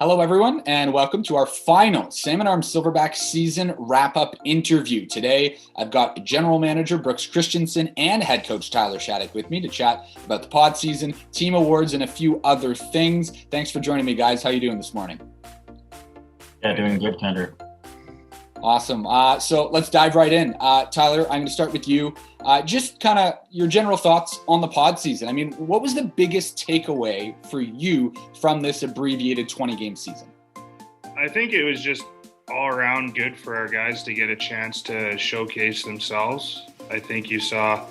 Hello, everyone, and welcome to our final Salmon Arm Silverbacks season wrap-up interview. Today, I've got General Manager Brooks Christensen and Head Coach Tyler Shattock with me to chat about the pod season, team awards, and a few other things. Thanks for joining me, guys. How are you doing this morning? Yeah, doing good, Kendra. Awesome. So let's dive right in. Tyler, I'm going to start with you. Just kind of your general thoughts on the pod season. I mean, what was the biggest takeaway for you from this abbreviated 20-game season? I think it was just all around good for our guys to get a chance to showcase themselves. I think you saw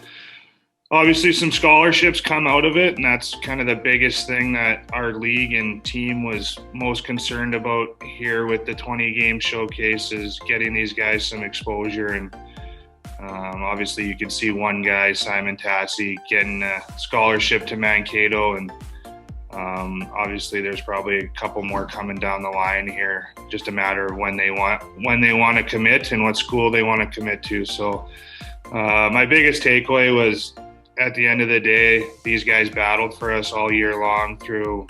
obviously some scholarships come out of it, and that's kind of the biggest thing that our league and team was most concerned about here with the 20-game showcase is getting these guys some exposure. And obviously you could see one guy, Simon Tassi, getting a scholarship to Mankato, and obviously there's probably a couple more coming down the line here, just a matter of when they want to commit and what school they want to commit to. So my biggest takeaway was, at the end of the day, these guys battled for us all year long through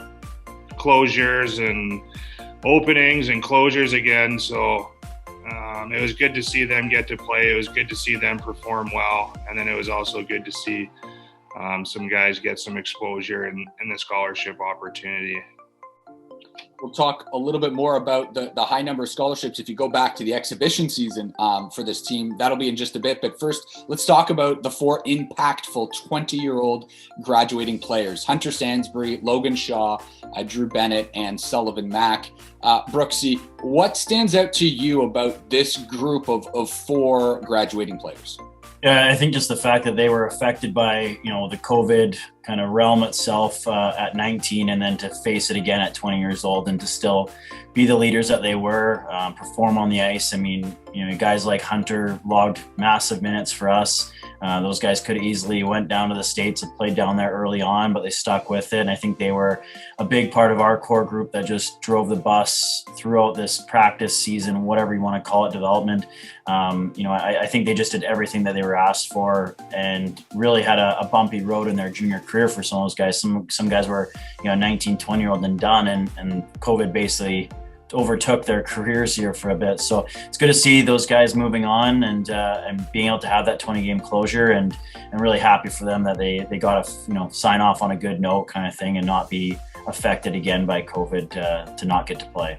closures and openings and closures again. So it was good to see them get to play. It was good to see them perform well. And then it was also good to see some guys get some exposure and the scholarship opportunity. We'll talk a little bit more about the high number of scholarships if you go back to the exhibition season for this team. That'll be in just a bit. But first, let's talk about the four impactful 20-year-old graduating players: Hunter Sansbury, Logan Shaw, Drew Bennett, and Sullivan Mack. Brooksy, what stands out to you about this group of four graduating players? Yeah, I think just the fact that they were affected by, the COVID kind of realm itself at 19, and then to face it again at 20 years old and to still be the leaders that they were, perform on the ice. I mean, guys like Hunter logged massive minutes for us. Those guys could have easily went down to the States and played down there early on, but they stuck with it. And I think they were a big part of our core group that just drove the bus throughout this practice season, whatever you want to call it, development. I think they just did everything that they were asked for and really had a bumpy road in their junior career for some of those guys. Some guys were, 19, 20-year-old and done, and COVID basically overtook their careers here for a bit. So it's good to see those guys moving on and being able to have that 20-game closure, and really happy for them that they got to sign off on a good note kind of thing and not be affected again by COVID to not get to play.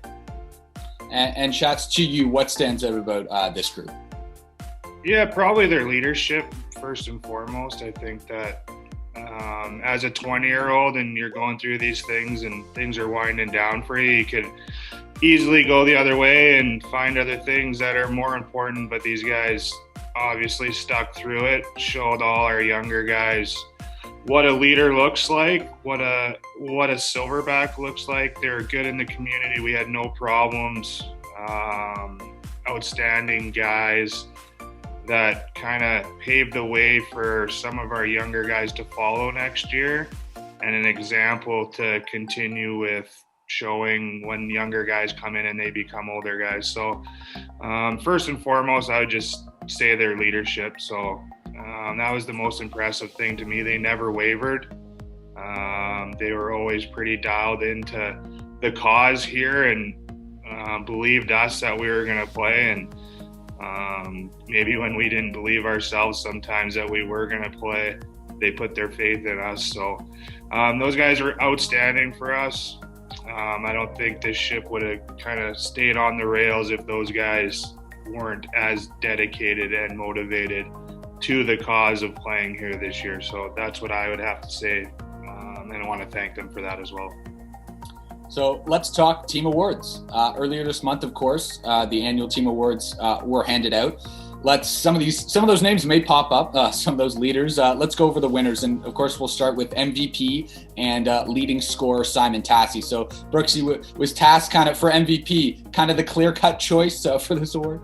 And Shats, to you, what stands out about this group? Yeah, probably their leadership first and foremost. I think that as a 20-year-old and you're going through these things and things are winding down for you, you could easily go the other way and find other things that are more important. But these guys obviously stuck through it, showed all our younger guys what a leader looks like, what a silverback looks like. They were good in the community. We had no problems. Outstanding guys that kind of paved the way for some of our younger guys to follow next year, and an example to continue with showing when younger guys come in and they become older guys. So first and foremost, I would just say their leadership. So that was the most impressive thing to me. They never wavered. They were always pretty dialed into the cause here and believed us that we were going to play. And maybe when we didn't believe ourselves sometimes that we were going to play, they put their faith in us. So those guys were outstanding for us. I don't think this ship would have kind of stayed on the rails if those guys weren't as dedicated and motivated to the cause of playing here this year. So that's what I would have to say, and I want to thank them for that as well. So let's talk team awards. Earlier this month, of course, the annual team awards were handed out. Some of those names may pop up, some of those leaders. Let's go over the winners. And of course, we'll start with MVP and leading scorer Simon Tassi. So Brooksy, was Tass kind of for MVP, kind of the clear-cut choice for this award?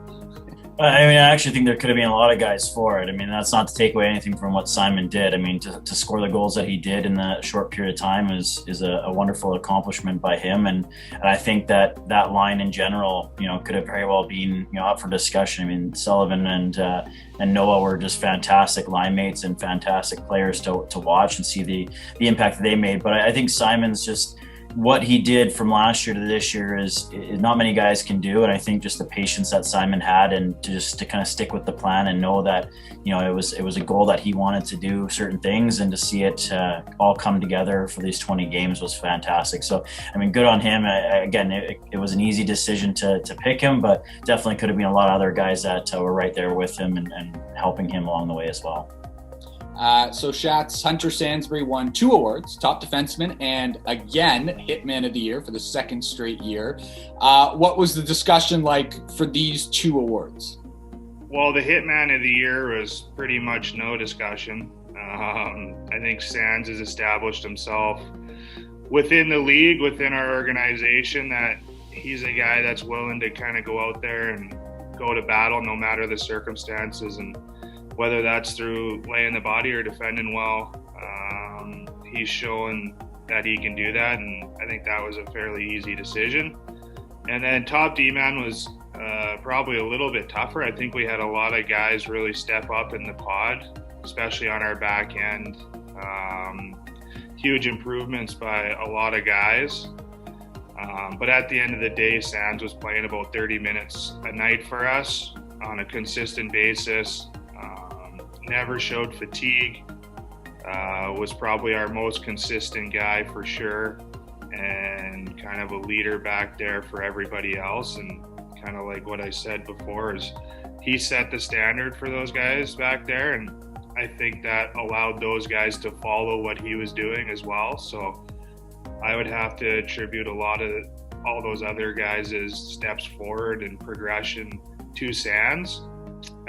I mean, I actually think there could have been a lot of guys for it. I mean, that's not to take away anything from what Simon did. I mean, to score the goals that he did in that short period of time is a wonderful accomplishment by him. And I think that line in general, could have very well been, up for discussion. I mean, Sullivan and Noah were just fantastic line mates and fantastic players to watch and see the impact that they made. But I think Simon's just, what he did from last year to this year is not many guys can do. And I think just the patience that Simon had, and to kind of stick with the plan and know that, it was a goal that he wanted to do certain things, and to see it all come together for these 20 games was fantastic. So, I mean, good on him. Again, it was an easy decision to pick him, but definitely could have been a lot of other guys that were right there with him and helping him along the way as well. So Shatz, Hunter Sansbury won 2 awards, top defenseman and again Hitman of the Year for the 2nd straight year. What was the discussion like for these 2 awards? Well, the Hitman of the Year was pretty much no discussion. I think Sands has established himself within the league, within our organization, that he's a guy that's willing to kind of go out there and go to battle no matter the circumstances, and whether that's through laying the body or defending well, he's shown that he can do that, and I think that was a fairly easy decision. And then top D-man was probably a little bit tougher. I think we had a lot of guys really step up in the pod, especially on our back end. Huge improvements by a lot of guys. But at the end of the day, Sands was playing about 30 minutes a night for us on a consistent basis. Never showed fatigue, was probably our most consistent guy for sure, and kind of a leader back there for everybody else. And kind of like what I said before, is he set the standard for those guys back there, and I think that allowed those guys to follow what he was doing as well. So I would have to attribute a lot of all those other guys' steps forward and progression to Sands.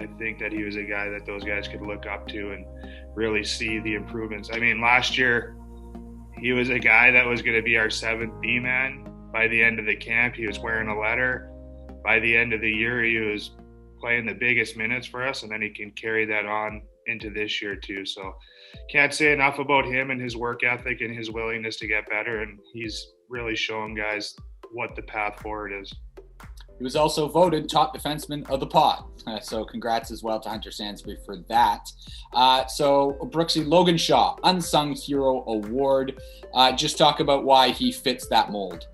I think that he was a guy that those guys could look up to and really see the improvements. I mean, last year, he was a guy that was going to be our 7th D-man. By the end of the camp, he was wearing a letter. By the end of the year, he was playing the biggest minutes for us, and then he can carry that on into this year too. So can't say enough about him and his work ethic and his willingness to get better, and he's really shown guys what the path forward is. He was also voted top defenseman of the pod. So congrats as well to Hunter Sansbury for that. So Brooksy, Logan Shaw, Unsung Hero Award. Just talk about why he fits that mold.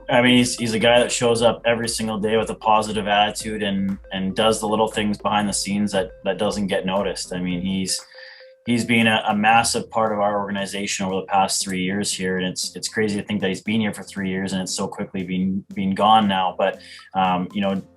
I mean, he's a guy that shows up every single day with a positive attitude and does the little things behind the scenes that doesn't get noticed. I mean, he's been a massive part of our organization over the past 3 years here, and it's crazy to think that he's been here for 3 years and it's so quickly been gone now. But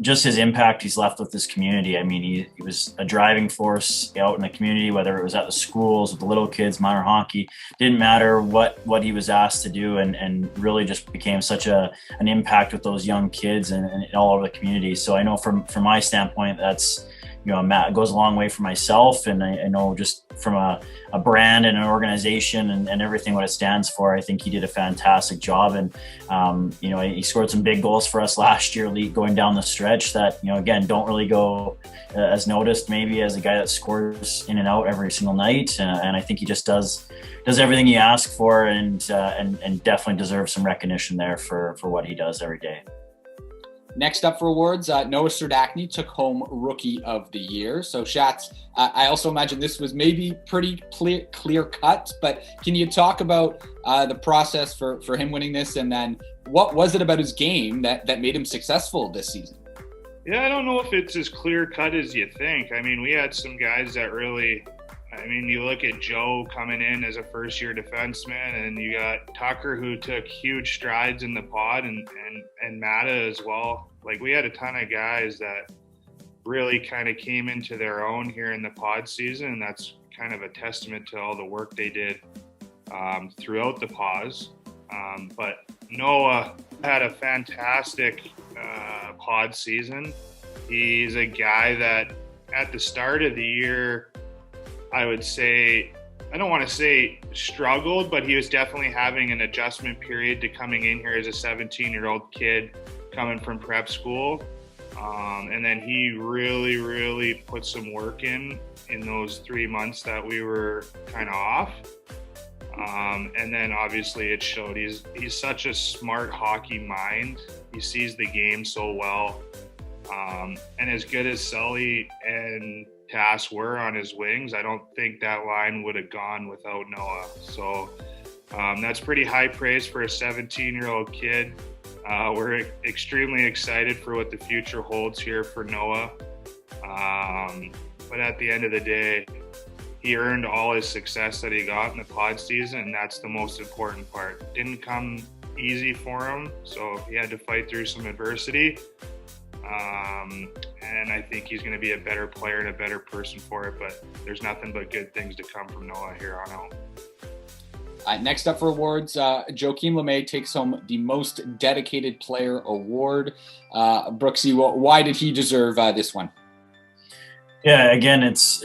just his impact he's left with this community. I mean, he was a driving force out in the community, whether it was at the schools with the little kids, minor hockey. Didn't matter what he was asked to do, and really just became such an impact with those young kids and all over the community. So I know from my standpoint, that's, it goes a long way for myself, and I know just from a brand and an organization and everything what it stands for, I think he did a fantastic job. And he scored some big goals for us last year, going down the stretch that again don't really go as noticed maybe as a guy that scores in and out every single night. And I think he just does everything you ask for, and definitely deserves some recognition there for what he does every day. Next up for awards, Noah Serdachny took home Rookie of the Year. So Shatz, I also imagine this was maybe pretty clear cut, but can you talk about the process for him winning this, and then what was it about his game that made him successful this season? Yeah, I don't know if it's as clear cut as you think. I mean, we had some guys that really, you look at Joe coming in as a first-year defenseman, and you got Tucker, who took huge strides in the pod, and Mata as well. Like, we had a ton of guys that really kind of came into their own here in the pod season, and that's kind of a testament to all the work they did throughout the pause. But Noah had a fantastic pod season. He's a guy that at the start of the year, I would say, I don't want to say struggled, but he was definitely having an adjustment period to coming in here as a 17-year-old kid coming from prep school. And then he really, really put some work in those 3 months that we were kind of off. And then obviously it showed. He's such a smart hockey mind. He sees the game so well. And as good as Sully and Tass were on his wings, I don't think that line would have gone without Noah. So That's pretty high praise for a 17-year-old kid. We're extremely excited for what the future holds here for Noah. But at the end of the day, he earned all his success that he got in the pod season, and that's the most important part. Didn't come easy for him, so he had to fight through some adversity. And I think he's going to be a better player and a better person for it, but there's nothing but good things to come from Noah here on out. Next up for awards, Joakim LeMay takes home the Most Dedicated Player Award. Brooksy, why did he deserve this one? Yeah, again, it's,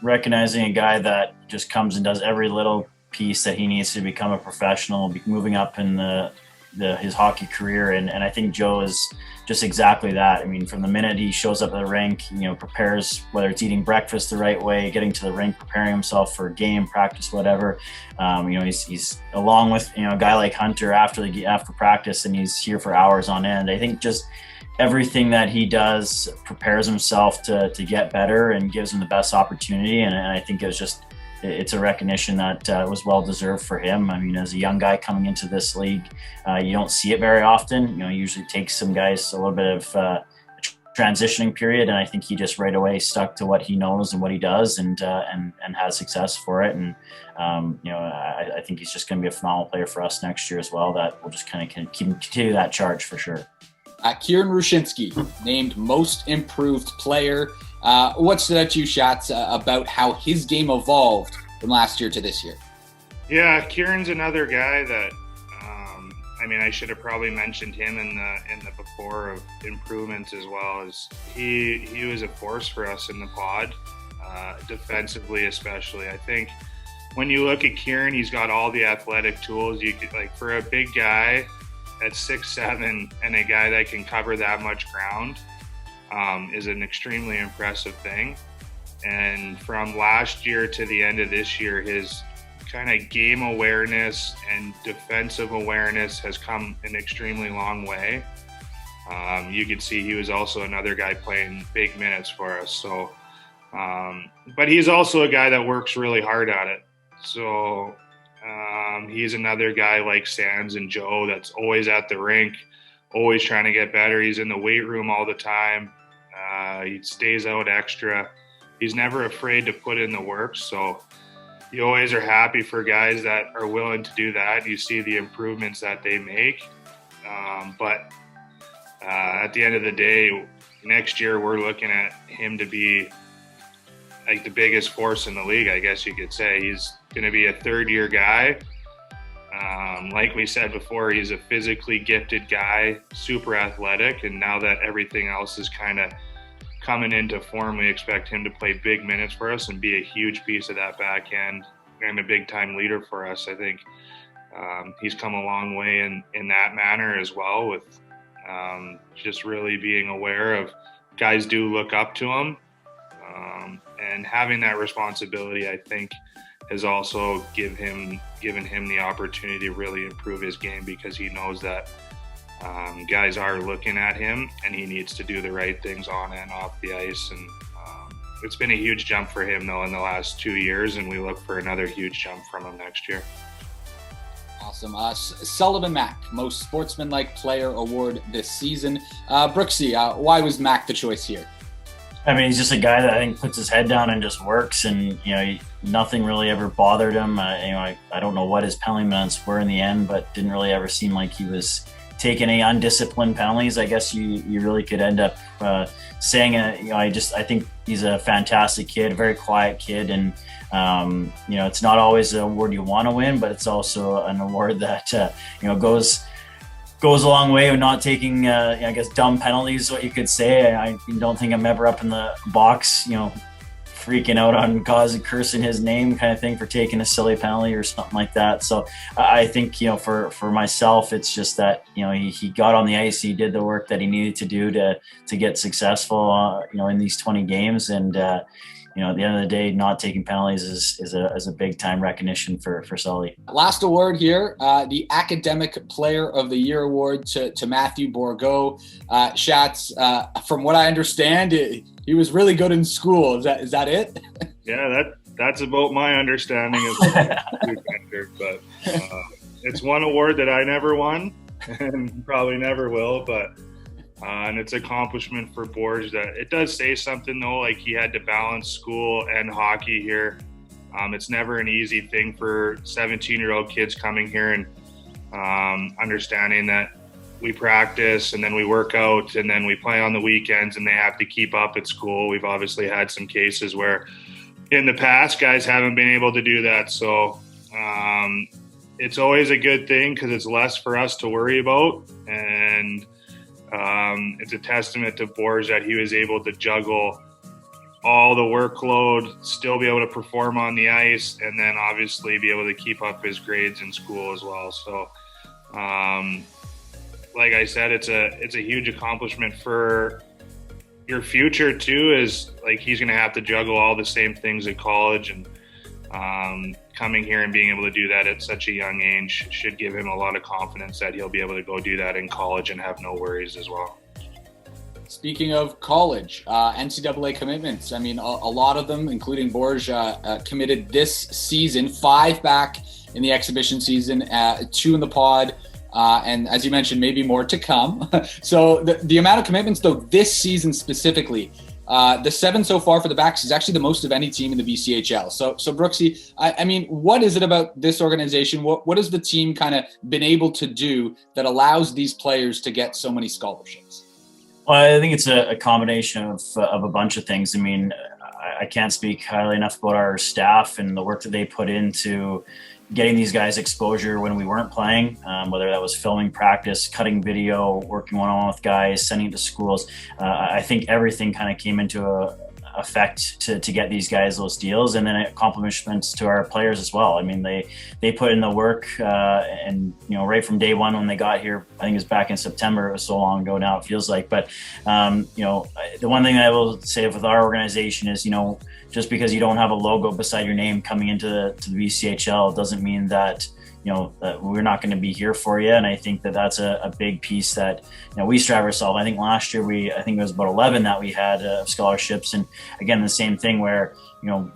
recognizing a guy that just comes and does every little piece that he needs to become a professional, moving up in his hockey career. And I think Joe is just exactly that. I mean, from the minute he shows up at the rink, prepares, whether it's eating breakfast the right way, getting to the rink, preparing himself for a game, practice, whatever. He's along with, a guy like Hunter after practice, and he's here for hours on end. I think just everything that he does prepares himself to get better and gives him the best opportunity. And I think it's a recognition that was well-deserved for him. I mean, as a young guy coming into this league, you don't see it very often. Usually takes some guys a little bit of a transitioning period. And I think he just right away stuck to what he knows and what he does and had success for it. And, I think he's just going to be a phenomenal player for us next year as well. That will just kind of continue that charge for sure. Kieran Rushinsky, named Most Improved Player. What stood out to you, Shats, about how his game evolved from last year to this year? Yeah, Kieran's another guy that, I should have probably mentioned him in the before of improvements as well. As he was a force for us in the pod, defensively especially. I think when you look at Kieran, he's got all the athletic tools. You could, for a big guy at 6'7", and a guy that can cover that much ground is an extremely impressive thing. And from last year to the end of this year, his kind of game awareness and defensive awareness has come an extremely long way. You could see he was also another guy playing big minutes for us. So, but he's also a guy that works really hard at it. So he's another guy like Sands and Joe that's always at the rink, always trying to get better. He's in the weight room all the time. He stays out extra. He's never afraid to put in the work. So you always are happy for guys that are willing to do that. You see the improvements that they make. But at the end of the day, next year we're looking at him to be like the biggest force in the league, I guess you could say. He's going to be a third-year guy. Like we said before, he's a physically gifted guy, super athletic, and now that everything else is kind of coming into form, we expect him to play big minutes for us and be a huge piece of that back end and a big-time leader for us. I think he's come a long way in that manner as well, with just really being aware of guys do look up to him, and having that responsibility, I think, has also given him the opportunity to really improve his game, because he knows that guys are looking at him and he needs to do the right things on and off the ice. And it's been a huge jump for him though in the last 2 years, and we look for another huge jump from him next year. Awesome. Sullivan Mack, Most Sportsmanlike Player Award this season. Brooksy, why was Mack the choice here? I mean, he's just a guy that I think puts his head down and just works, and nothing really ever bothered him. I don't know what his penalty minutes were in the end, but didn't really ever seem like he was taking any undisciplined penalties. I guess you really could end up saying I think he's a fantastic kid, a very quiet kid, and it's not always an award you want to win, but it's also an award that goes a long way of not taking, dumb penalties, what you could say. I don't think I'm ever up in the box, freaking out on cursing his name kind of thing for taking a silly penalty or something like that. So I think, for myself, it's just that, he got on the ice, he did the work that he needed to do to get successful, in these 20 games. And, at the end of the day, not taking penalties is a big time recognition for Sully. Last award here, the Academic Player of the Year award to Matthew Bourgault. Shats, from what I understand, he was really good in school. Is that it? Yeah, That's about my understanding of but it's one award that I never won and probably never will, but and it's an accomplishment for Borge. That it does say something though, like he had to balance school and hockey here. It's never an easy thing for 17-year-old kids coming here and understanding that we practice and then we work out and then we play on the weekends and they have to keep up at school. We've obviously had some cases where in the past guys haven't been able to do that. So it's always a good thing because it's less for us to worry about. And it's a testament to Borge that he was able to juggle all the workload, still be able to perform on the ice, and then obviously be able to keep up his grades in school as well. So like I said, it's a huge accomplishment for your future too, is like he's going to have to juggle all the same things at college, and coming here and being able to do that at such a young age should give him a lot of confidence that he'll be able to go do that in college and have no worries as well. Speaking of college, NCAA commitments, I mean, a lot of them, including Borge, committed this season, 5 back in the exhibition season, 2 in the pod. And as you mentioned, maybe more to come. So the amount of commitments, though, this season specifically, the 7 so far for the backs is actually the most of any team in the BCHL. So Brooksy, I mean, what is it about this organization? What has the team kind of been able to do that allows these players to get so many scholarships? Well, I think it's a combination of a bunch of things. I mean, I can't speak highly enough about our staff and the work that they put into getting these guys exposure when we weren't playing, whether that was filming practice, cutting video, working one-on-one with guys, sending it to schools. I think everything kind of came into effect to get these guys those deals, and then compliments to our players as well. I mean, they put in the work, and you know, right from day one when they got here, I think it was back in September. It was so long ago now, it feels like. But you know, the one thing I will say with our organization is, you know, just because you don't have a logo beside your name coming into the BCHL doesn't mean that, you know, that we're not going to be here for you. And I think that that's a big piece that, you know, we strive ourselves. I think last year I think it was about 11 that we had scholarships. And again, the same thing where, you know,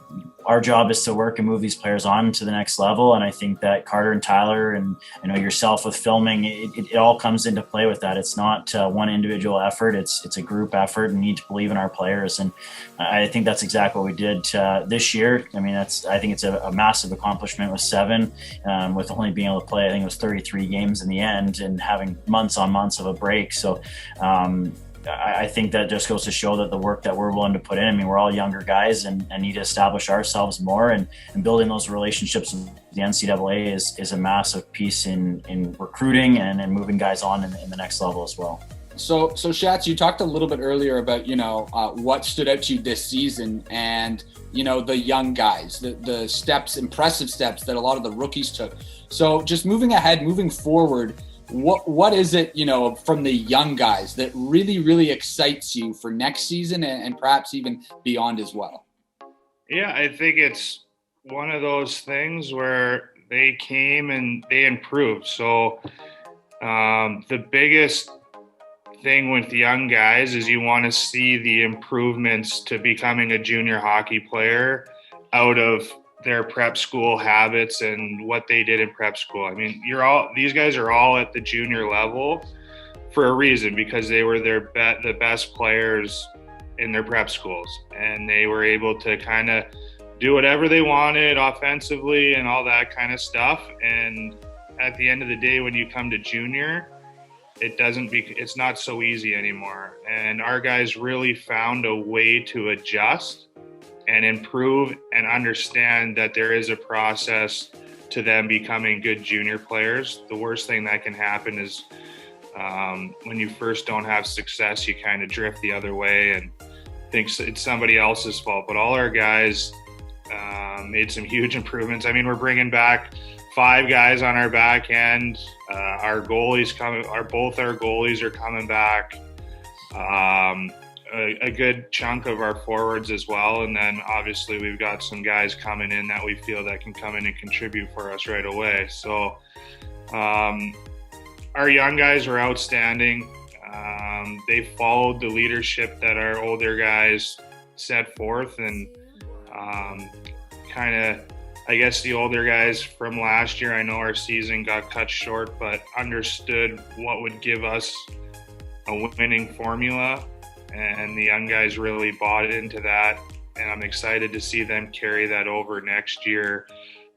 our job is to work and move these players on to the next level. And I think that Carter and Tyler and, you know, yourself with filming, it all comes into play with that. It's not one individual effort. It's a group effort, and need to believe in our players. And I think that's exactly what we did this year. I mean, I think it's a massive accomplishment with 7, with only being able to play, I think it was 33 games in the end, and having months on months of a break. So, I think that just goes to show that the work that we're willing to put in, I mean, we're all younger guys and need to establish ourselves more, and building those relationships with the NCAA is a massive piece in recruiting and moving guys on in the next level as well. So Shats, you talked a little bit earlier about, you know, what stood out to you this season, and, you know, the young guys, the steps, impressive steps that a lot of the rookies took. So just moving forward, what is it, you know, from the young guys that really, really excites you for next season and perhaps even beyond as well? Yeah, I think it's one of those things where they came and they improved. So the biggest thing with young guys is you want to see the improvements to becoming a junior hockey player out of their prep school habits and what they did in prep school. I mean, these guys are all at the junior level for a reason, because they were the best players in their prep schools, and they were able to kind of do whatever they wanted offensively and all that kind of stuff. And at the end of the day, when you come to junior, it's not so easy anymore. And our guys really found a way to adjust and improve and understand that there is a process to them becoming good junior players. The worst thing that can happen is when you first don't have success, you kind of drift the other way and think it's somebody else's fault. But all our guys made some huge improvements. I mean, we're bringing back 5 guys on our back end. Our goalies both our goalies are coming back. A good chunk of our forwards as well, and then obviously we've got some guys coming in that we feel that can come in and contribute for us right away. So our young guys are outstanding. They followed the leadership that our older guys set forth, and kind of, I guess, the older guys from last year. I know our season got cut short, but understood what would give us a winning formula, and the young guys really bought into that, and I'm excited to see them carry that over next year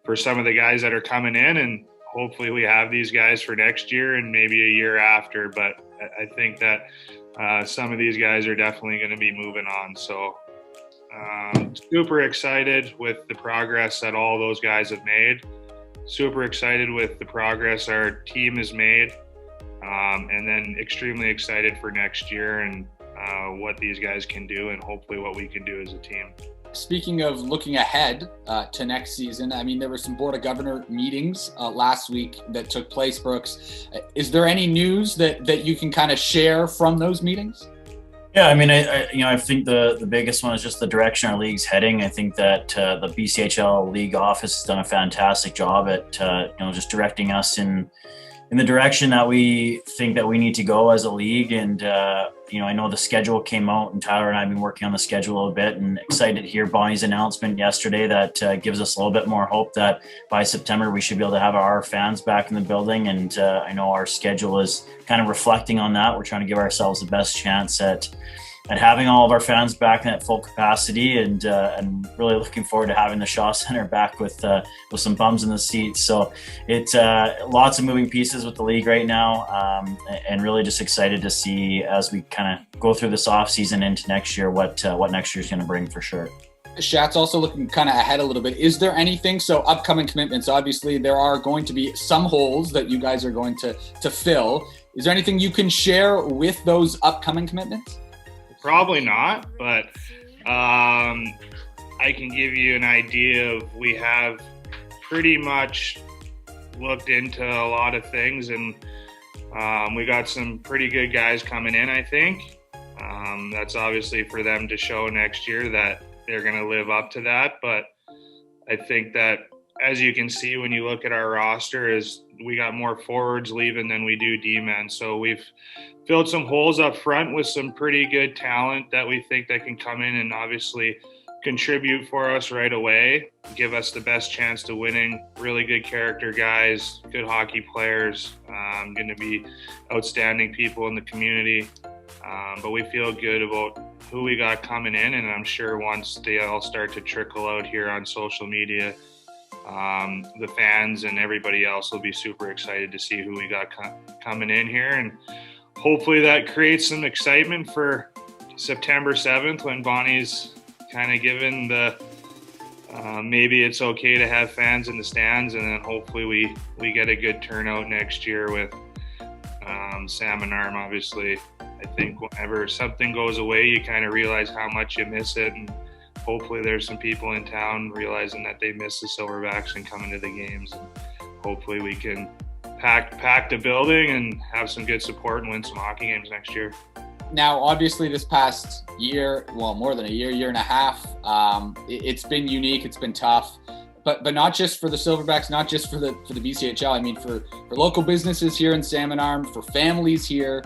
for some of the guys that are coming in, and hopefully we have these guys for next year and maybe a year after. But I think that some of these guys are definitely going to be moving on. So super excited with the progress that all those guys have made. Super excited with the progress our team has made. And then extremely excited for next year and what these guys can do, and hopefully what we can do as a team. Speaking of looking ahead to next season, I mean, there were some Board of Governor meetings last week that took place, Brooks. Is there any news that you can kind of share from those meetings? Yeah, I mean, I think the biggest one is just the direction our league's heading. I think that the BCHL league office has done a fantastic job at just directing us in the direction that we think that we need to go as a league. And I know the schedule came out, and Tyler and I have been working on the schedule a little bit, and excited to hear Bonnie's announcement yesterday that gives us a little bit more hope that by September we should be able to have our fans back in the building. And I know our schedule is kind of reflecting on that. We're trying to give ourselves the best chance at having all of our fans back at full capacity, and really looking forward to having the Shaw Center back with some bums in the seats. So it's lots of moving pieces with the league right now, and really just excited to see as we kind of go through this off season into next year what next year is going to bring for sure. Shat's also looking kind of ahead a little bit. Is there anything, so upcoming commitments, obviously there are going to be some holes that you guys are going to fill. Is there anything you can share with those upcoming commitments? Probably not, but I can give you an idea of, we have pretty much looked into a lot of things, and we got some pretty good guys coming in, I think. That's obviously for them to show next year that they're going to live up to that. But I think that, as you can see when you look at our roster, is we got more forwards leaving than we do D-men. So we've filled some holes up front with some pretty good talent that we think that can come in and obviously contribute for us right away, give us the best chance to winning. Really good character guys, good hockey players, going to be outstanding people in the community. But we feel good about who we got coming in, and I'm sure once they all start to trickle out here on social media, the fans and everybody else will be super excited to see who we got coming in here. And hopefully that creates some excitement for September 7th when Bonnie's kind of given the maybe it's okay to have fans in the stands, and then hopefully we get a good turnout next year with Salmon Arm. Obviously, I think whenever something goes away, you kind of realize how much you miss it, and hopefully there's some people in town realizing that they miss the Silverbacks and coming to the games. And hopefully we can pack the building and have some good support and win some hockey games next year. Now, obviously this past year, well, more than a year and a half, it's been unique, it's been tough, but not just for the Silverbacks, not just for the BCHL. I mean, for local businesses here in Salmon Arm, for families here.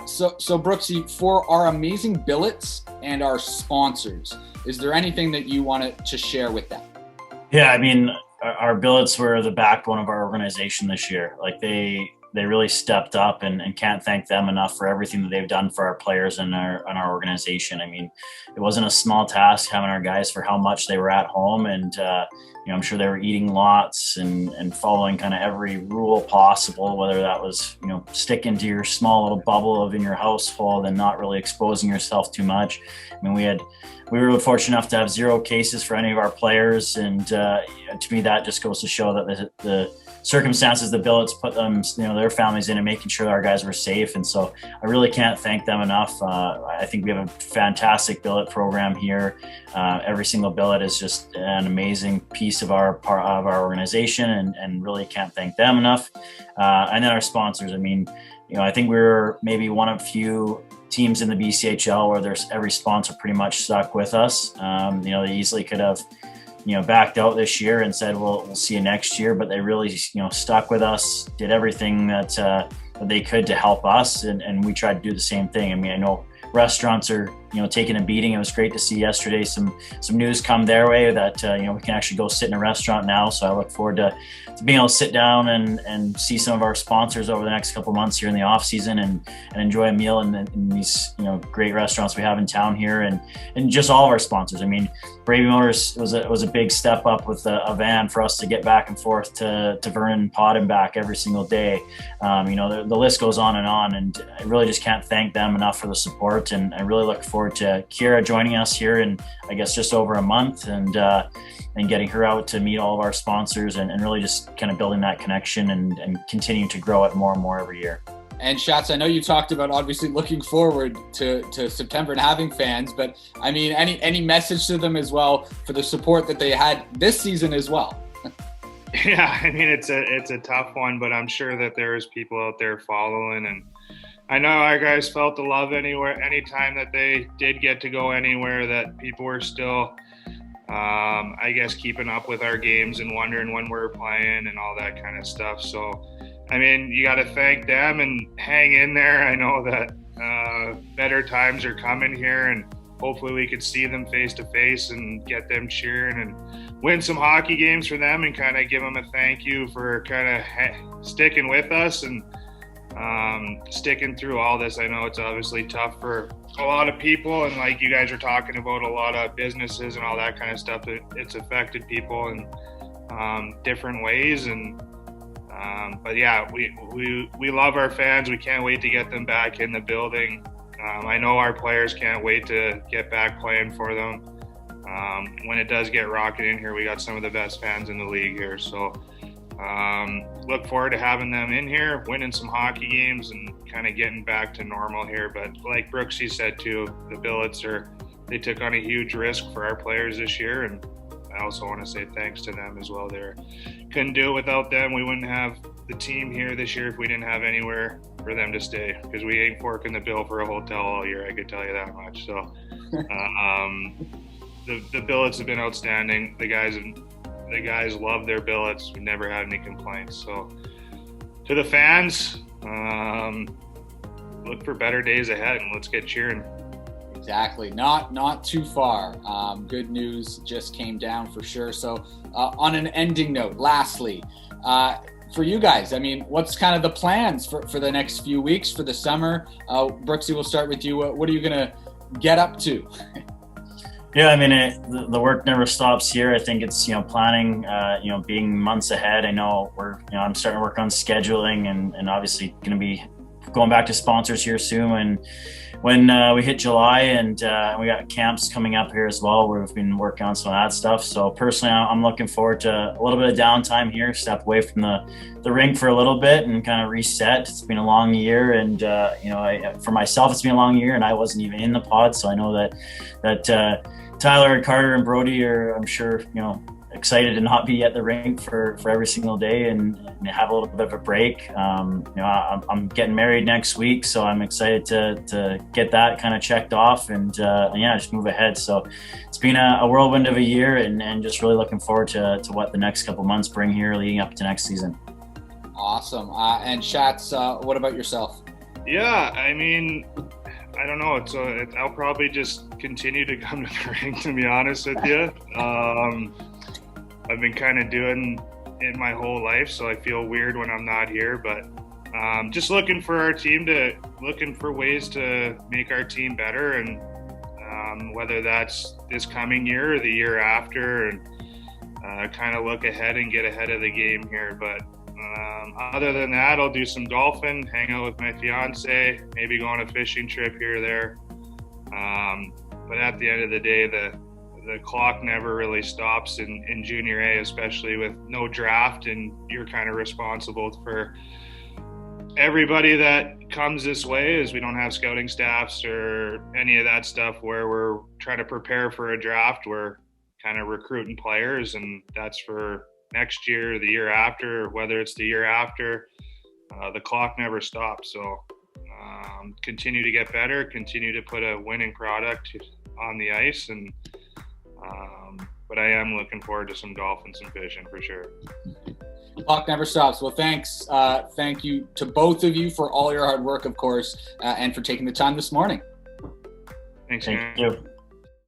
So Brooksy, for our amazing billets and our sponsors, is there anything that you wanted to share with them? Yeah, I mean, our billets were the backbone of our organization this year. Like they really stepped up, and can't thank them enough for everything that they've done for our players and our organization. I mean, it wasn't a small task having our guys for how much they were at home, and I'm sure they were eating lots and following kind of every rule possible, whether that was, sticking to your small little bubble in your household and not really exposing yourself too much. I mean, we were fortunate enough to have 0 cases for any of our players, and to me that just goes to show that the circumstances the billets put them, their families in, and making sure our guys were safe. And so I really can't thank them enough. I think we have a fantastic billet program here. Every single billet is just an amazing piece of our organization, and really can't thank them enough. And then our sponsors. I mean, I think we were maybe one of few teams in the BCHL where there's every sponsor pretty much stuck with us. They easily could have backed out this year and said, well, we'll see you next year. But they really, stuck with us, did everything that they could to help us. And we tried to do the same thing. I mean, I know restaurants are taking a beating. It was great to see yesterday some news come their way that we can actually go sit in a restaurant now. So I look forward to being able to sit down and see some of our sponsors over the next couple of months here in the off season and enjoy a meal in these great restaurants we have in town here, and just all of our sponsors. I mean, Brady Motors was a big step up with a van for us to get back and forth to Vernon Pod and back every single day. The list goes on, and I really just can't thank them enough for the support. And I really look forward to Kira joining us here in, I guess, just over a month, and getting her out to meet all of our sponsors and really just kind of building that connection and continuing to grow it more and more every year. And Shats, I know you talked about obviously looking forward to September and having fans, but I mean, any message to them as well for the support that they had this season as well? Yeah, I mean, it's a tough one, but I'm sure that there's people out there following, and I know our guys felt the love anytime that they did get to go anywhere, that people were still, I guess, keeping up with our games and wondering when we're playing and all that kind of stuff. So, I mean, you got to thank them and hang in there. I know that better times are coming here, and hopefully we could see them face to face and get them cheering and win some hockey games for them and kind of give them a thank you for kind of sticking with us and sticking through all this. I know it's obviously tough for a lot of people, and like you guys are talking about, a lot of businesses and all that kind of stuff, it's affected people in different ways. And but yeah, we love our fans. We can't wait to get them back in the building. I know our players can't wait to get back playing for them. When it does get rocking in here, we got some of the best fans in the league here. So look forward to having them in here, winning some hockey games and kind of getting back to normal here. But like Brooksy said too, the billets they took on a huge risk for our players this year, and I also want to say thanks to them as well. Couldn't do it without them. We wouldn't have the team here this year if we didn't have anywhere for them to stay, because we ain't forking the bill for a hotel all year, I could tell you that much. So the billets have been outstanding. The guys love their billets. We never had any complaints. So to the fans, look for better days ahead, and let's get cheering. Exactly. Not too far. Good news just came down for sure. So on an ending note, lastly, for you guys, I mean, what's kind of the plans for the next few weeks for the summer? Brooksy, we'll start with you. What are you going to get up to? Yeah, I mean, the work never stops here. I think it's, planning, being months ahead. I know I'm starting to work on scheduling and obviously going to be going back to sponsors here soon when we hit July, and we got camps coming up here as well where we've been working on some of that stuff. So personally, I'm looking forward to a little bit of downtime here, step away from the rink for a little bit and kind of reset. It's been a long year, and for myself, it's been a long year, and I wasn't even in the pod, so I know that Tyler and Carter and Brody are, I'm sure, excited to not be at the rink for every single day and have a little bit of a break. I'm getting married next week, so I'm excited to get that kind of checked off and just move ahead. So it's been a whirlwind of a year, and just really looking forward to what the next couple months bring here leading up to next season. Awesome. And Shats, what about yourself? Yeah, I mean, I don't know. I'll probably just continue to come to the rink, to be honest with you. I've been kind of doing it my whole life, so I feel weird when I'm not here. But just looking for our team looking for ways to make our team better, and whether that's this coming year or the year after, and kind of look ahead and get ahead of the game here. But other than that, I'll do some golfing, hang out with my fiance, maybe go on a fishing trip here or there. But at the end of the day, the clock never really stops in junior A, especially with no draft, and you're kind of responsible for everybody that comes this way, as we don't have scouting staffs or any of that stuff where we're trying to prepare for a draft. We're kind of recruiting players, and that's for next year, the year after, whether it's the year after. The clock never stops. So continue to get better, continue to put a winning product on the ice, and but I am looking forward to some golf and some fishing for sure. Clock never stops. Well, thanks. Thank you to both of you for all your hard work, of course, and for taking the time this morning. Thanks, Thank man. you.